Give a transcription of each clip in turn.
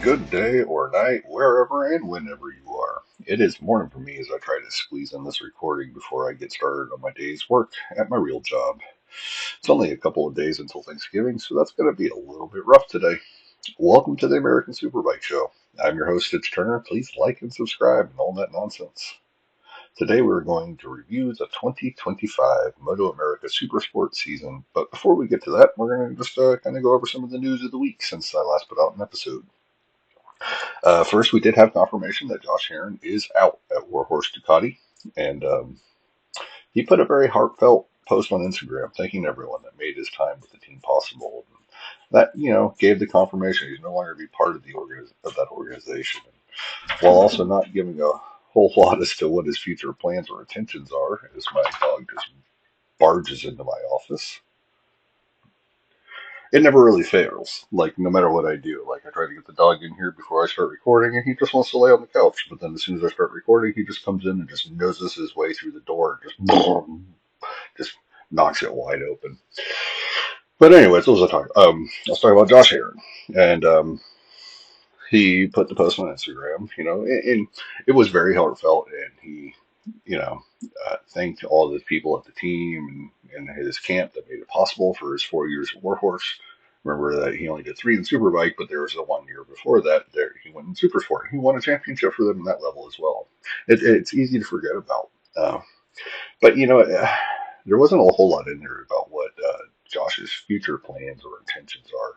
Good day or night, wherever and whenever you are. It is morning for me as I try to squeeze in this recording before I get started on my day's work at my real job. It's only a couple of days until Thanksgiving, so that's going to be a little bit rough today. Welcome to the American Superbike Show. I'm your host, Stitch Turner. Please like and subscribe and all that nonsense. Today we're going to review the 2025 MotoAmerica Supersport season, but before we get to that, we're going to just kind of go over some of the news of the week since I last put out an episode. First, we did have confirmation that Josh Herrin is out at Warhorse Ducati, and he put a very heartfelt post on Instagram thanking everyone that made his time with the team possible. And that, gave the confirmation he's no longer be part of that organization. While also not giving a whole lot as to what his future plans or intentions are, as my dog just barges into my office. It never really fails. Like, no matter what I do, like I try to get the dog in here before I start recording, and he just wants to lay on the couch. But then as soon as I start recording, he just comes in and just noses his way through the door, and just boom, just knocks it wide open. But anyways, what was I talking? I was talking about Josh Herrin, and he put the post on Instagram. And it was very heartfelt, and he, thanked all the people at the team and his camp that made it possible for his 4 years at Warhorse. Remember that he only did three in Superbike, but there was a 1 year before that. There he went in Supersport. He won a championship for them in that level as well. It's easy to forget about. But there wasn't a whole lot in there about what Josh's future plans or intentions are,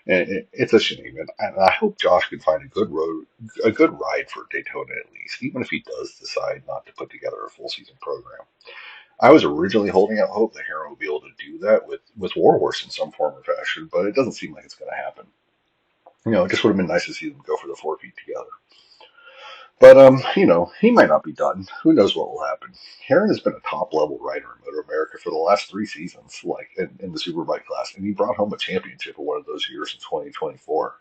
and it's a shame. And I hope Josh can find a good ride for Daytona at least, even if he does decide not to put together a full season program. I was originally holding out hope that Heron would be able to do that with Warhorse in some form or fashion, but it doesn't seem like it's going to happen. It just would have been nice to see them go for the 4 feet together. But he might not be done. Who knows what will happen? Heron has been a top level rider in Motor America for the last 3 seasons, like in the Superbike class, and he brought home a championship in one of those years in 2024.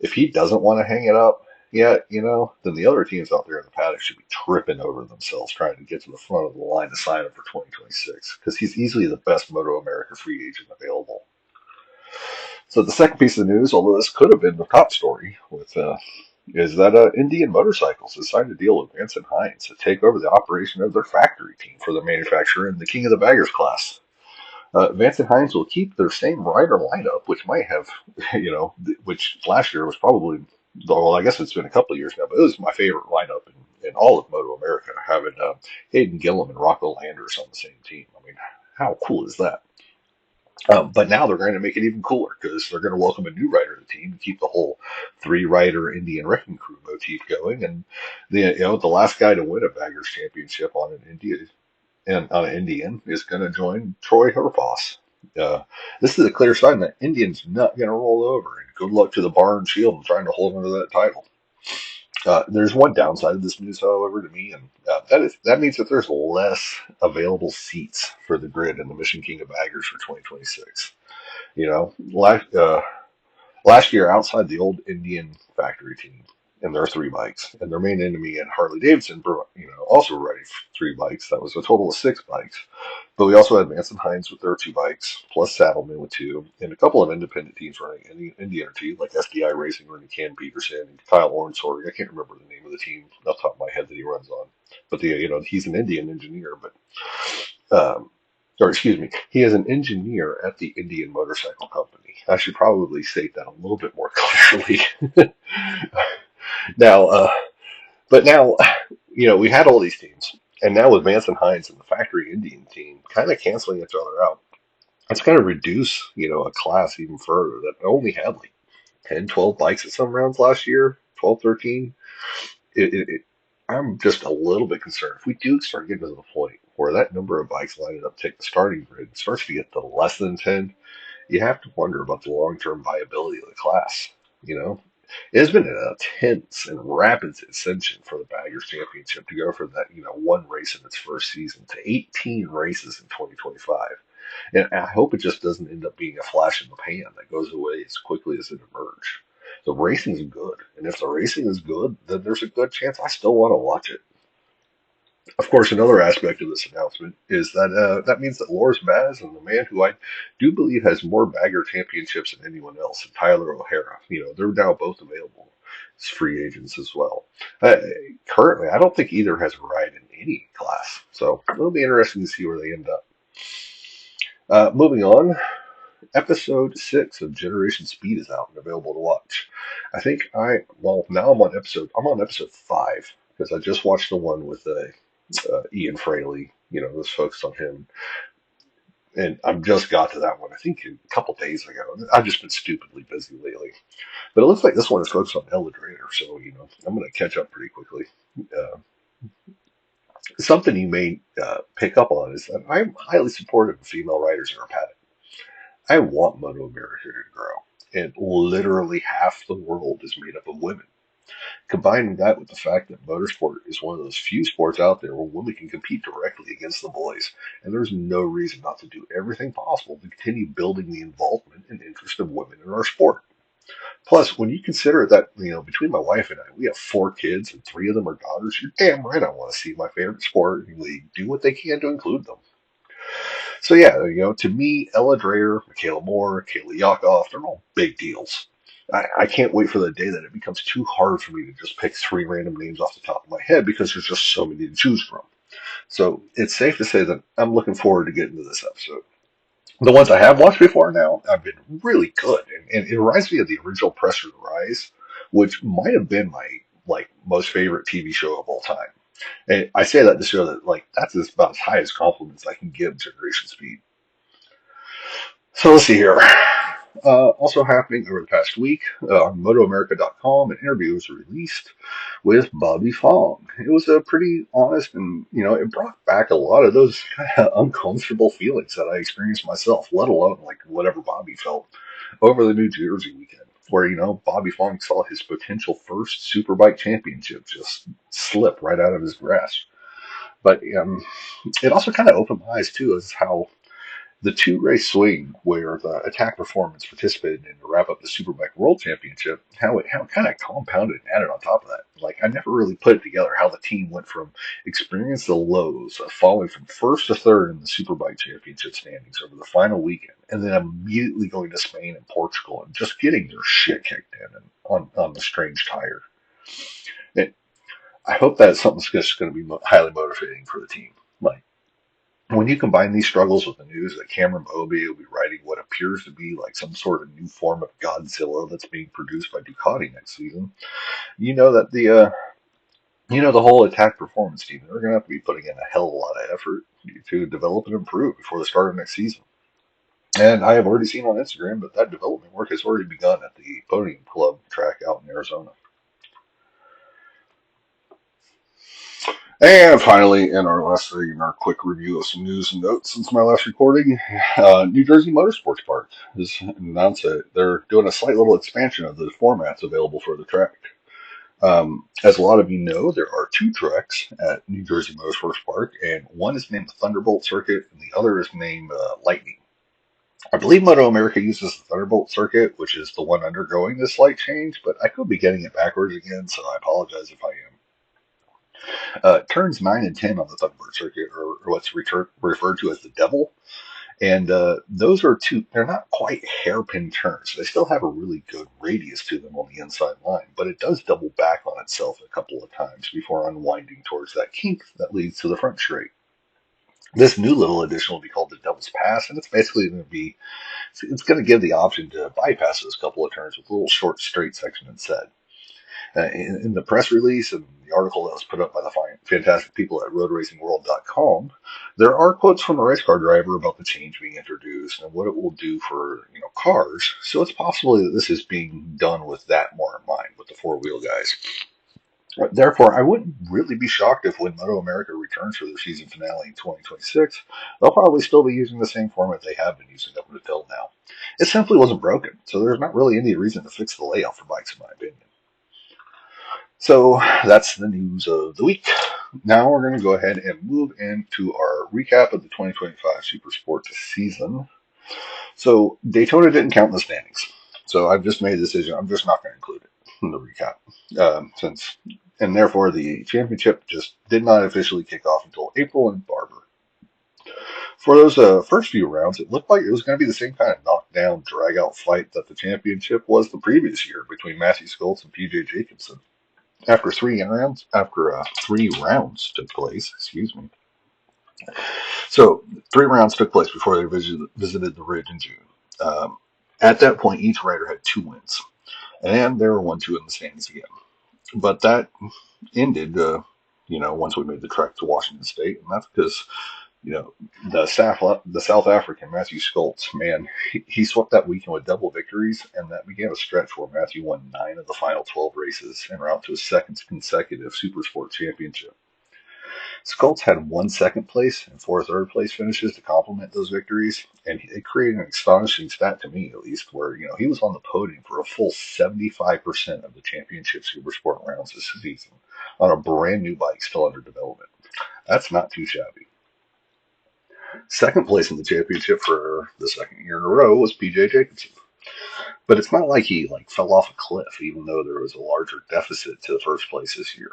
If he doesn't want to hang it up yet, then the other teams out there in the paddock should be tripping over themselves trying to get to the front of the line to sign him for 2026, because he's easily the best Moto America free agent available. So the second piece of news, although this could have been the top story, is that Indian Motorcycles has signed a deal with Vance and Hines to take over the operation of their factory team for the manufacturer in the King of the Baggers class. Vance and Hines will keep their same rider lineup, which might have, which last year was probably, well, I guess it's been a couple of years now, but it was my favorite lineup in all of Moto America, having Hayden Gillum and Rocco Landers on the same team. I mean, how cool is that? But now they're going to make it even cooler because they're going to welcome a new rider to the team and keep the whole three-rider Indian Wrecking Crew motif going. And the last guy to win a Baggers Championship on an Indian is going to join Troy Herfoss. This is a clear sign that Indian's not going to roll over. And good luck to the Bar and Shield in trying to hold onto that title. There's one downside of this news, however, to me, and that means that there's less available seats for the grid in the Mission King of Baggers for 2026. Last year, outside the old Indian factory team and their three bikes, and their main enemy and Harley Davidson, also riding three bikes. That was a total of 6 bikes. But we also had Vance and Hines with their 2 bikes, plus Saddleman with 2, and a couple of independent teams running in the Indian team, like SDI Racing running Cam Peterson and Kyle Ornsorg. I can't remember the name of the team off the top of my head that he runs on. But he's an Indian engineer, or excuse me, he is an engineer at the Indian Motorcycle Company. I should probably state that a little bit more clearly. now, but now, we had all these teams, and now with Vance and Hines and the factory Indian team kind of canceling each other out, it's going to reduce, a class even further that only had like 10, 12 bikes at some rounds last year, 12, 13. I'm just a little bit concerned. If we do start getting to the point where that number of bikes lining up to take the starting grid starts to get to less than 10, you have to wonder about the long-term viability of the class. It has been an intense and rapid ascension for the Baggers Championship to go from that, one race in its first season to 18 races in 2025. And I hope it just doesn't end up being a flash in the pan that goes away as quickly as it emerged. The racing is good, and if the racing is good, then there's a good chance I still want to watch it. Of course, another aspect of this announcement is that that means that Loris Baz and the man who I do believe has more bagger championships than anyone else, Tyler O'Hara, they're now both available as free agents as well. Uh, Currently, I don't think either has a ride in any class, so it'll be interesting to see where they end up. Moving on, episode 6 of Generation Speed is out and available to watch. Now I'm on episode 5 because I just watched the one with Ian Fraley, this focused on him. And I've just got to that one, I think, a couple days ago. I've just been stupidly busy lately. But it looks like this one is focused on Eldrader, so, I'm going to catch up pretty quickly. Uh, Something you may pick up on is that I'm highly supportive of female writers in our paddock. I want MotoAmerica to grow. And literally half the world is made up of women. Combining that with the fact that motorsport is one of those few sports out there where women can compete directly against the boys, and there's no reason not to do everything possible to continue building the involvement and interest of women in our sport. Plus, when you consider that, between my wife and I, we have 4 kids and 3 of them are daughters, you're damn right I want to see my favorite sport league do what they can to include them. So yeah, to me, Ella Dreyer, Michaela Moore, Kaylee Yakov, they're all big deals. I can't wait for the day that it becomes too hard for me to just pick 3 random names off the top of my head because there's just so many to choose from. So it's safe to say that I'm looking forward to getting to this episode. The ones I have watched before now have been really good, and it reminds me of the original Pressure to Rise, which might have been my most favorite TV show of all time. And I say that to show that that's about as high as compliments I can give Generation Speed. So let's see here. Also happening over the past week, on MotoAmerica.com, an interview was released with Bobby Fong. It was a pretty honest and, it brought back a lot of those kind of uncomfortable feelings that I experienced myself, let alone whatever Bobby felt over the New Jersey weekend, where, Bobby Fong saw his potential first Superbike championship just slip right out of his grasp. But it also kind of opened my eyes, too, as how the 2-race swing where the Attack Performance participated in to wrap up the Superbike World Championship, how it kind of compounded and added on top of that. I never really put it together how the team went from experiencing the lows of falling from first to third in the Superbike Championship standings over the final weekend, and then immediately going to Spain and Portugal and just getting their shit kicked in and on the strange tire. And I hope that's something that's just going to be highly motivating for the team. When you combine these struggles with the news that Cameron Moby will be writing what appears to be like some sort of new form of Godzilla that's being produced by Ducati next season, you know that the whole Attack Performance team, they're going to have to be putting in a hell of a lot of effort to develop and improve before the start of next season. And I have already seen on Instagram that development work has already begun at the Podium Club track out in Arizona. And finally, in our last thing, in our quick review of some news and notes since my last recording, New Jersey Motorsports Park has announced that they're doing a slight little expansion of the formats available for the track. As a lot of you know, there are 2 tracks at New Jersey Motorsports Park, and one is named the Thunderbolt Circuit, and the other is named Lightning. I believe Moto America uses the Thunderbolt Circuit, which is the one undergoing this slight change, but I could be getting it backwards again, so I apologize if I am. Turns 9 and 10 on the Thunderbird circuit are what's referred to as the Devil. And those are 2, they're not quite hairpin turns. They still have a really good radius to them on the inside line, but it does double back on itself a couple of times before unwinding towards that kink that leads to the front straight. This new little addition will be called the Devil's Pass, and it's basically it's going to give the option to bypass those couple of turns with a little short straight section instead. In the press release and the article that was put up by the fantastic people at roadracingworld.com, there are quotes from the race car driver about the change being introduced and what it will do for cars. So it's possible that this is being done with that more in mind, with the 4-wheel guys. Therefore, I wouldn't really be shocked if when Moto America returns for their season finale in 2026, they'll probably still be using the same format they have been using up until now. It simply wasn't broken, so there's not really any reason to fix the layout for bikes, in my opinion. So that's the news of the week. Now we're going to go ahead and move into our recap of the 2025 Supersport season. So Daytona didn't count in the standings. So I've just made a decision. I'm just not going to include it in the recap since and therefore the championship just did not officially kick off until April in Barber. For those first few rounds, it looked like it was going to be the same kind of knockdown, drag-out fight that the championship was the previous year between Matthew Skoltz and P.J. Jacobsen. After 3 rounds took place, excuse me. So 3 rounds took place before they visited the Ridge in June. At that point, each rider had 2 wins, and there were 1-2 in the standings again. But that ended, once we made the trek to Washington State, and that's because the South African Matthew Skoltz, man, he swept that weekend with double victories, and that began a stretch where Matthew won 9 of the final 12 races en route to his second consecutive Supersport Championship. Skoltz had 1 second place and 4 third-place finishes to complement those victories, and it created an astonishing stat to me, at least, where he was on the podium for a full 75% of the championship Supersport rounds this season on a brand new bike still under development. That's not too shabby. Second place in the championship for the second year in a row was P.J. Jacobsen. But it's not like he fell off a cliff, even though there was a larger deficit to the first place this year.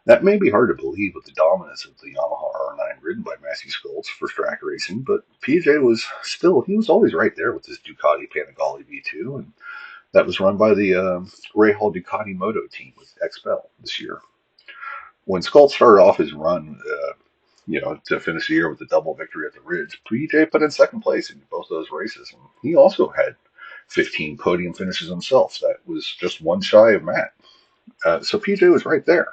That may be hard to believe with the dominance of the Yamaha R9 ridden by Matthew Skoltz for track racing, but PJ he was always right there with his Ducati Panigale V2, and that was run by the Ray Hall Ducati Moto team with XPEL this year. When Skoltz started off his run, to finish the year with a double victory at the Ridge, PJ put in second place in both those races, and he also had 15 podium finishes himself. That was just one shy of Matt. So PJ was right there,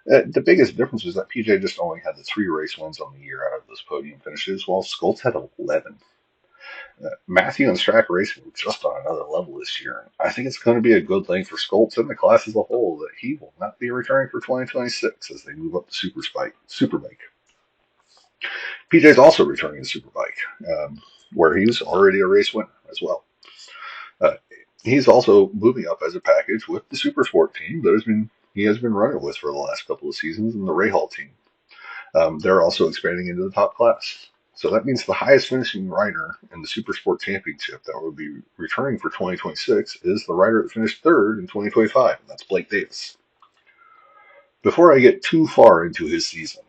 The biggest difference was that PJ just only had the 3 race wins on the year out of those podium finishes, while Skoltz had 11. Matthew and Strack Racing were just on another level this year. I think it's going to be a good thing for Skoltz and the class as a whole that he will not be returning for 2026 as they move up the Superbike. PJ's also returning to Superbike, where he was already a race winner as well. He's also moving up as a package with the Supersport team that he has been running with for the last couple of seasons in the Rahal team. They're also expanding into the top class. So that means the highest finishing rider in the Supersport Championship that will be returning for 2026 is the rider that finished third in 2025, and that's Blake Davis. Before I get too far into his season,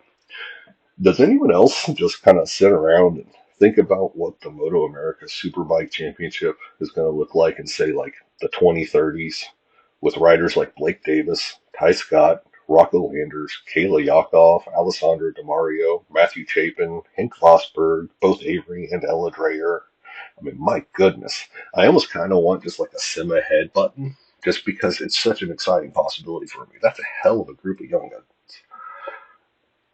does anyone else just kind of sit around and think about what the MotoAmerica Superbike Championship is going to look like in, say, like the 2030s with riders like Blake Davis, Ty Scott, Rocco Landers, Kayla Yakov, Alessandro DeMario, Matthew Chapin, Henk Vosberg, both Avery and Ella Dreyer? I mean, my goodness. I almost kind of want just like a sim ahead button just because it's such an exciting possibility for me. That's a hell of a group of young guns.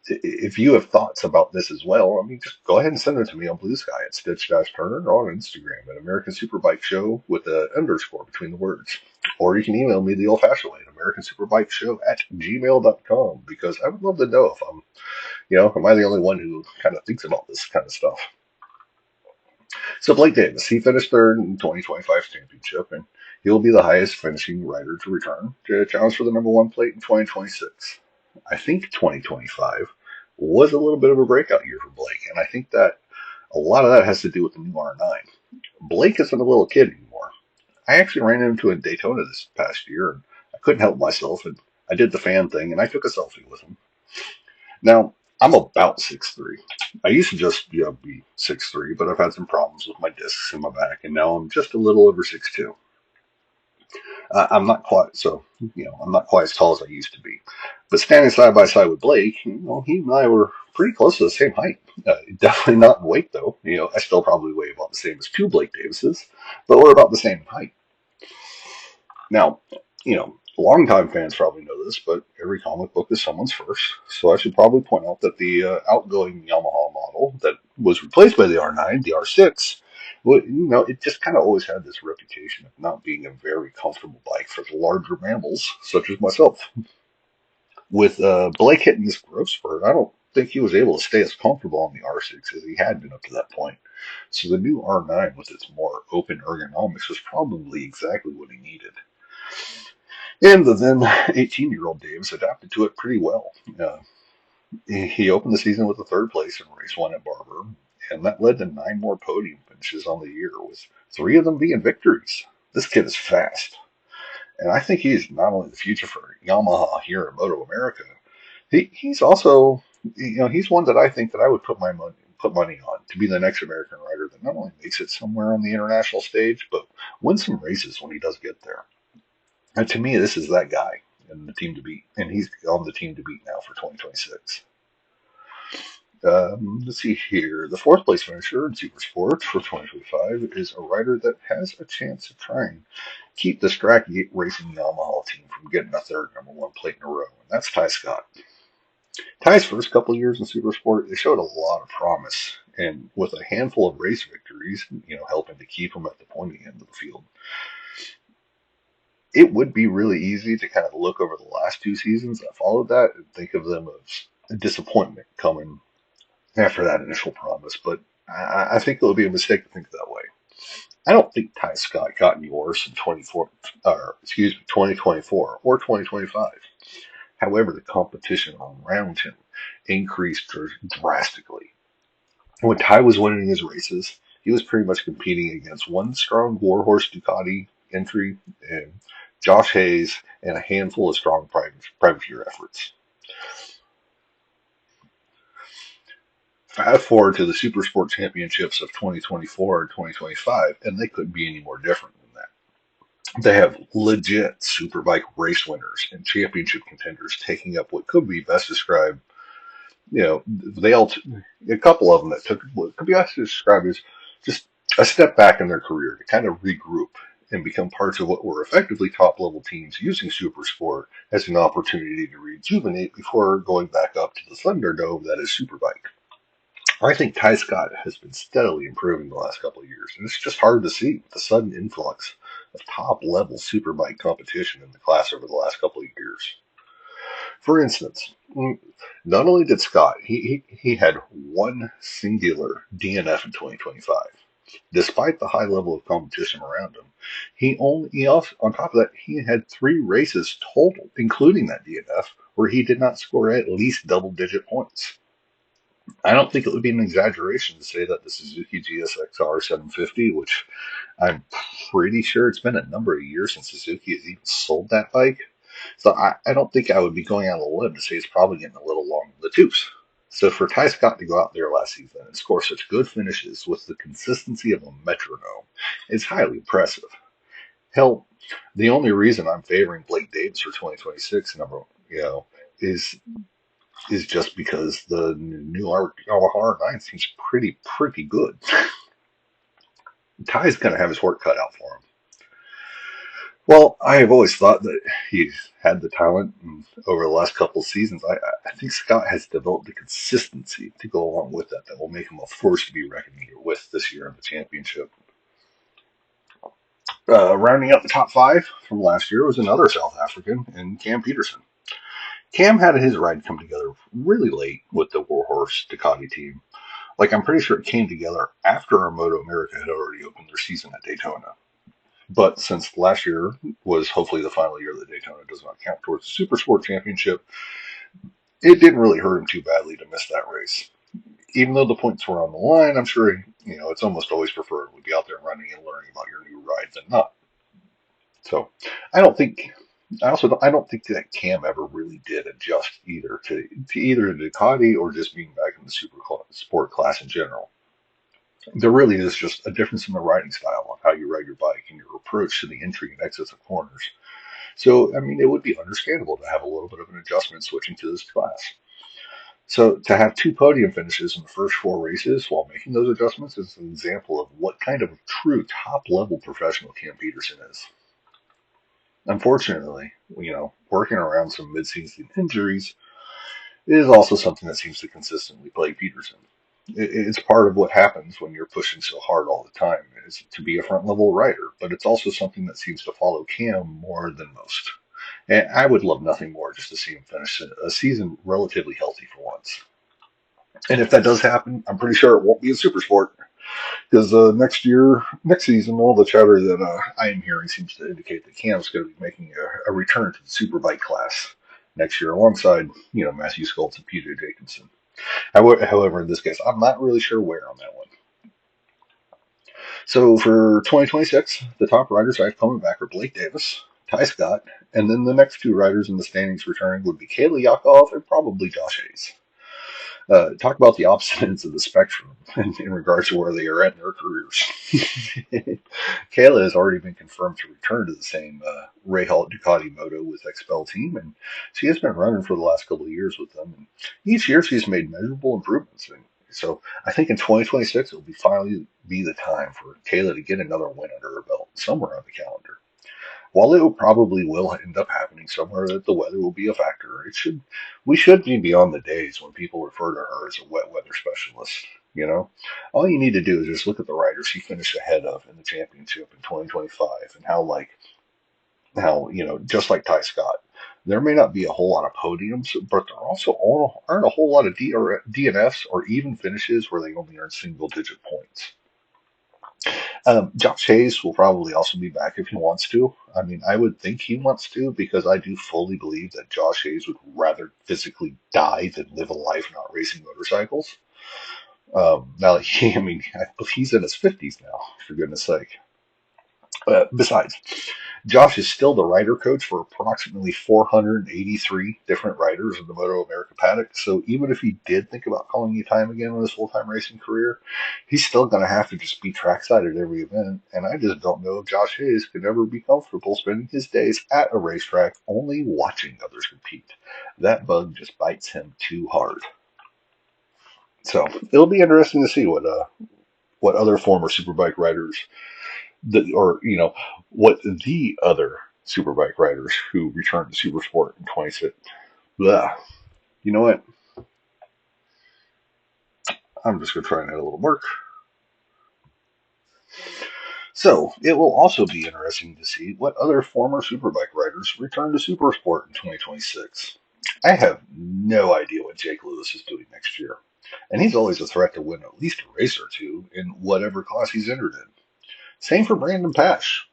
If you have thoughts about this as well, I mean, just go ahead and send them to me on Blue Sky at Stitch-Turner or on Instagram at American Superbike Show with an underscore between the words. Or you can email me the old-fashioned way at AmericanSuperbikeShow@gmail.com because I would love to know if am I the only one who kind of thinks about this kind of stuff? So Blake Davis, he finished third in the 2025 championship, and he'll be the highest finishing rider to return to challenge for the number 1 plate in 2026. I think 2025 was a little bit of a breakout year for Blake, and I think that a lot of that has to do with the new R9. Blake isn't a little kid anymore. I actually ran into him in Daytona this past year, and I couldn't help myself, and I did the fan thing, and I took a selfie with him. Now, I'm about 6'3". I used to just be 6'3", but I've had some problems with my discs in my back, and now I'm just a little over 6'2". I'm not quite I'm not quite as tall as I used to be. But standing side by side with Blake, he and I were pretty close to the same height. Definitely not in weight, though. I still probably weigh about the same as 2 Blake Davises, but we're about the same in height. Now, longtime fans probably know this, but every comic book is someone's first. So I should probably point out that the outgoing Yamaha model that was replaced by the R9, the R6, it just kind of always had this reputation of not being a very comfortable bike for the larger mammals, such as myself. With Blake hitting this growth spurt, I don't think he was able to stay as comfortable on the R6 as he had been up to that point. So the new R9 with its more open ergonomics was probably exactly what he needed. And the then 18-year-old Davis adapted to it pretty well. He opened the season with a 3rd place in race 1 at Barber, and that led to 9 more podium finishes on the year, with 3 of them being victories. This kid is fast. And I think he's not only the future for Yamaha here in Moto America, he's also, he's one that I think that I would put money on to be the next American rider that not only makes it somewhere on the international stage, but wins some races when he does get there. And to me, this is that guy and the team to beat, and he's on the team to beat now for 2026. Let's see here. The fourth place finisher in Super Sports for 2025 is a rider that has a chance to try and keep the Strack Racing Yamaha team from getting a third number one plate in a row, and that's Ty Scott. Ty's first couple of years in Supersport, they showed a lot of promise, and with a handful of race victories, helping to keep him at the pointy end of the field, it would be really easy to kind of look over the last two seasons that followed that and think of them as a disappointment coming after that initial promise. But I think it would be a mistake to think that way. I don't think Ty Scott got any worse in 2024 or 2025. However, the competition around him increased drastically. When Ty was winning his races, he was pretty much competing against one strong Warhorse Ducati entry and Josh Hayes and a handful of strong privateer efforts. Fast forward to the Supersport Championships of 2024 and 2025, and they couldn't be any more different than that. They have legit superbike race winners and championship contenders taking up what could be best described, they all, a couple of them that took what could be best described as just a step back in their career to kind of regroup and become parts of what were effectively top level teams using Supersport as an opportunity to rejuvenate before going back up to the Thunderdome that is Superbike. I think Ty Scott has been steadily improving the last couple of years, and it's just hard to see with the sudden influx of top level superbike competition in the class over the last couple of years. For instance, not only did Scott, he had one singular DNF in 2025. Despite the high level of competition around him, he also, on top of that, he had 3 races total, including that DNF, where he did not score at least double-digit points. I don't think it would be an exaggeration to say that the Suzuki GSX-R 750, which I'm pretty sure it's been a number of years since Suzuki has even sold that bike, so I don't think I would be going out on a limb to say it's probably getting a little long in the tooth. So for Ty Scott to go out there last season and score such good finishes with the consistency of a metronome is highly impressive. Hell, the only reason I'm favoring Blake Davis for 2026 is is just because the new Yamaha R9 seems pretty good. Ty's going to have his work cut out for him. Well, I have always thought that he's had the talent, and over the last couple of seasons, I think Scott has developed the consistency to go along with that will make him a force to be reckoned with this year in the championship. Rounding out the top 5 from last year was another South African, and Cam Peterson. Cam had his ride come together really late with the Warhorse Ducati team. Like, I'm pretty sure it came together after our MotoAmerica had already opened their season at Daytona. But since last year was hopefully the final year that Daytona does not count towards the Supersport Championship, it didn't really hurt him too badly to miss that race. Even though the points were on the line, I'm sure it's almost always preferred to be out there running and learning about your new ride than not. So I don't think. I don't think that Cam ever really did adjust either to either Ducati or just being back in the super sport class in general. There really is just a difference in the riding style on how you ride your bike and your approach to the entry and exits of corners. So, I mean, it would be understandable to have a little bit of an adjustment switching to this class. So, to have 2 podium finishes in the first 4 races while making those adjustments is an example of what kind of true top level professional Cam Peterson is. Unfortunately, working around some mid-season injuries is also something that seems to consistently plague Peterson. It's part of what happens when you're pushing so hard all the time, is to be a front level rider, but it's also something that seems to follow Cam more than most. And I would love nothing more just to see him finish a season relatively healthy for once. And if that does happen, I'm pretty sure it won't be a super sport, because next season, all the chatter that I am hearing seems to indicate that Cam's going to be making a return to the superbike class next year alongside, Matthew Skoltz and PJ Jacobsen. However, in this case, I'm not really sure where on that one. So for 2026, the top riders I have coming back are Blake Davis, Ty Scott, and then the next two riders in the standings returning would be Kayla Yakov and probably Josh Hayes. Talk about the opposite ends of the spectrum in regards to where they are at in their careers. Kayla has already been confirmed to return to the same Ray Halt Ducati Moto with XPEL team, and she has been running for the last couple of years with them. And each year she's made measurable improvements. And so I think in 2026 it will be finally be the time for Kayla to get another win under her belt somewhere on the calendar. While it probably will end up happening somewhere that the weather will be a factor, we should be beyond the days when people refer to her as a wet weather specialist. You know, all you need to do is just look at the riders she finished ahead of in the championship in 2025 and how just like Ty Scott, there may not be a whole lot of podiums, but there also aren't a whole lot of DNFs or even finishes where they only earn single digit points. Josh Hayes will probably also be back if he wants to. I mean, I would think he wants to because I do fully believe that Josh Hayes would rather physically die than live a life not racing motorcycles. Now, I mean, he's in his 50s now, for goodness sake. Besides, Josh is still the rider coach for approximately 483 different riders in the MotoAmerica paddock. So even if he did think about calling you time again in his full-time racing career, he's still going to have to just be trackside at every event. And I just don't know if Josh Hayes could ever be comfortable spending his days at a racetrack only watching others compete. That bug just bites him too hard. So it'll be interesting to see what other former superbike riders or what the other superbike riders who returned to Supersport in 26. Blah. You know what? I'm just going to try and add a little work. So it will also be interesting to see what other former superbike riders return to Supersport in 2026. I have no idea what Jake Lewis is doing next year, and he's always a threat to win at least a race or two in whatever class he's entered in. Same for Brandon Pash.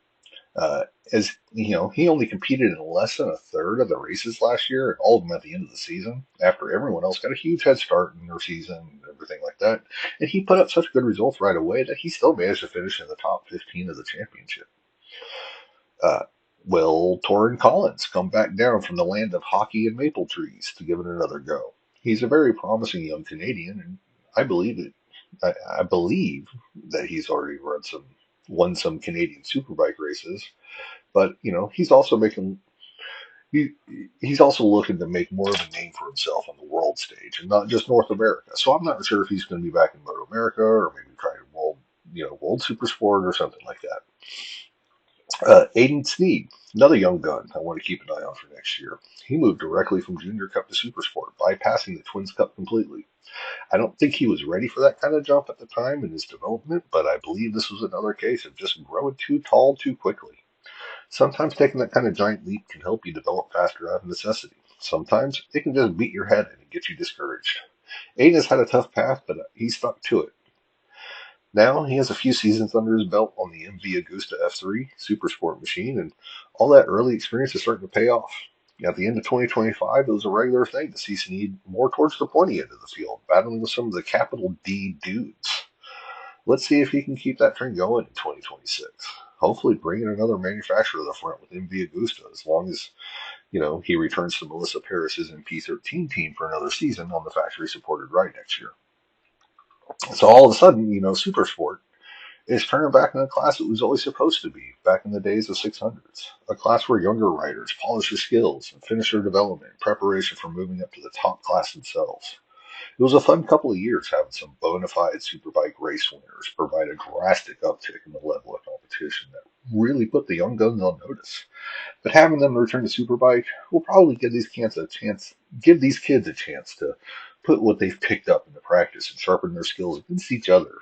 Uh, as you know, he only competed in less than a third of the races last year, and all of them at the end of the season, after everyone else got a huge head start in their season and everything like that. And he put up such good results right away that he still managed to finish in the top 15 of the championship. Uh, will Torrin Collins come back down from the land of hockey and maple trees to give it another go? He's a very promising young Canadian, and I believe it. I believe that he's already won some Canadian superbike races, but he's also he, he's also looking to make more of a name for himself on the world stage and not just North America. So I'm not sure if he's going to be back in MotoAmerica or maybe try to World Supersport or something like that. Aiden Sneed, another young gun I want to keep an eye on for next year. He moved directly from Junior Cup to Supersport, bypassing the Twins Cup completely. I don't think he was ready for that kind of jump at the time in his development, but I believe this was another case of just growing too tall too quickly. Sometimes taking that kind of giant leap can help you develop faster out of necessity. Sometimes it can just beat your head in and get you discouraged. Aiden has had a tough path, but he stuck to it. Now he has a few seasons under his belt on the MV Agusta F3 Supersport machine, and all that early experience is starting to pay off. At the end of 2025, it was a regular thing to see Snead more towards the pointy end of the field, battling with some of the capital D dudes. Let's see if he can keep that trend going in 2026. Hopefully, bringing another manufacturer to the front with MV Agusta, as long as he returns to Melissa Paris's MP13 team for another season on the factory-supported ride next year. So all of a sudden, Supersport is turning back in a class it was always supposed to be back in the days of 600s. A class where younger riders polish their skills and finish their development in preparation for moving up to the top class themselves. It was a fun couple of years having some bona fide superbike race winners provide a drastic uptick in the level of competition that really put the young guns on notice. But having them return to Superbike will probably give these kids a chance to put what they've picked up into practice and sharpen their skills against each other,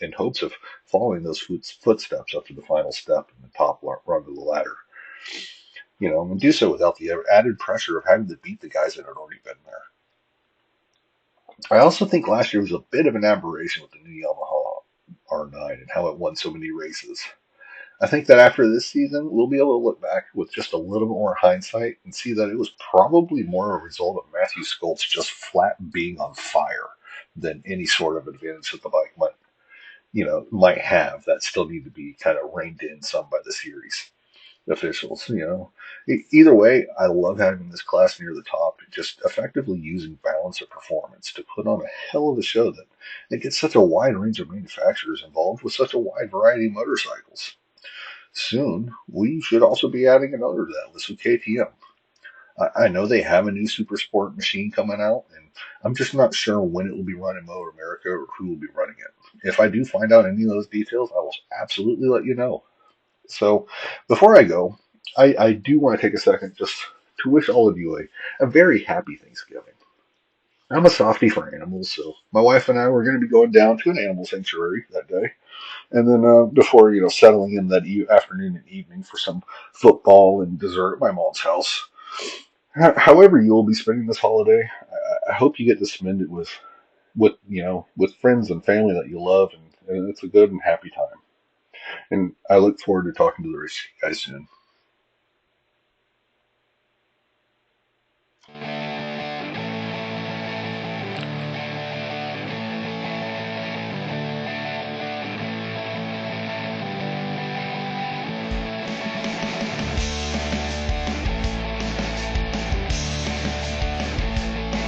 in hopes of following those footsteps up to the final step in the top rung of the ladder. And do so without the added pressure of having to beat the guys that had already been there. I also think last year was a bit of an aberration with the new Yamaha R9 and how it won so many races. I think that after this season, we'll be able to look back with just a little bit more hindsight and see that it was probably more a result of Matthew Skoltz just flat being on fire than any sort of advantage that the bike might have that still need to be kind of reined in some by the series. officials. Either way, I love having this class near the top, just effectively using balance of performance to put on a hell of a show that it gets such a wide range of manufacturers involved with such a wide variety of motorcycles. Soon, we should also be adding another to that list with KTM. I know they have a new super sport machine coming out, and I'm just not sure when it will be run in MotoAmerica or who will be running it. If I do find out any of those details, I will absolutely let you know. So before I go, I do want to take a second just to wish all of you a very happy Thanksgiving. I'm a softie for animals, so my wife and I were going to be going down to an animal sanctuary that day, and then before settling in that afternoon and evening for some football and dessert at my mom's house. However, you will be spending this holiday, I hope you get to spend it with friends and family that you love, and it's a good and happy time. And I look forward to talking to the rest of you guys soon.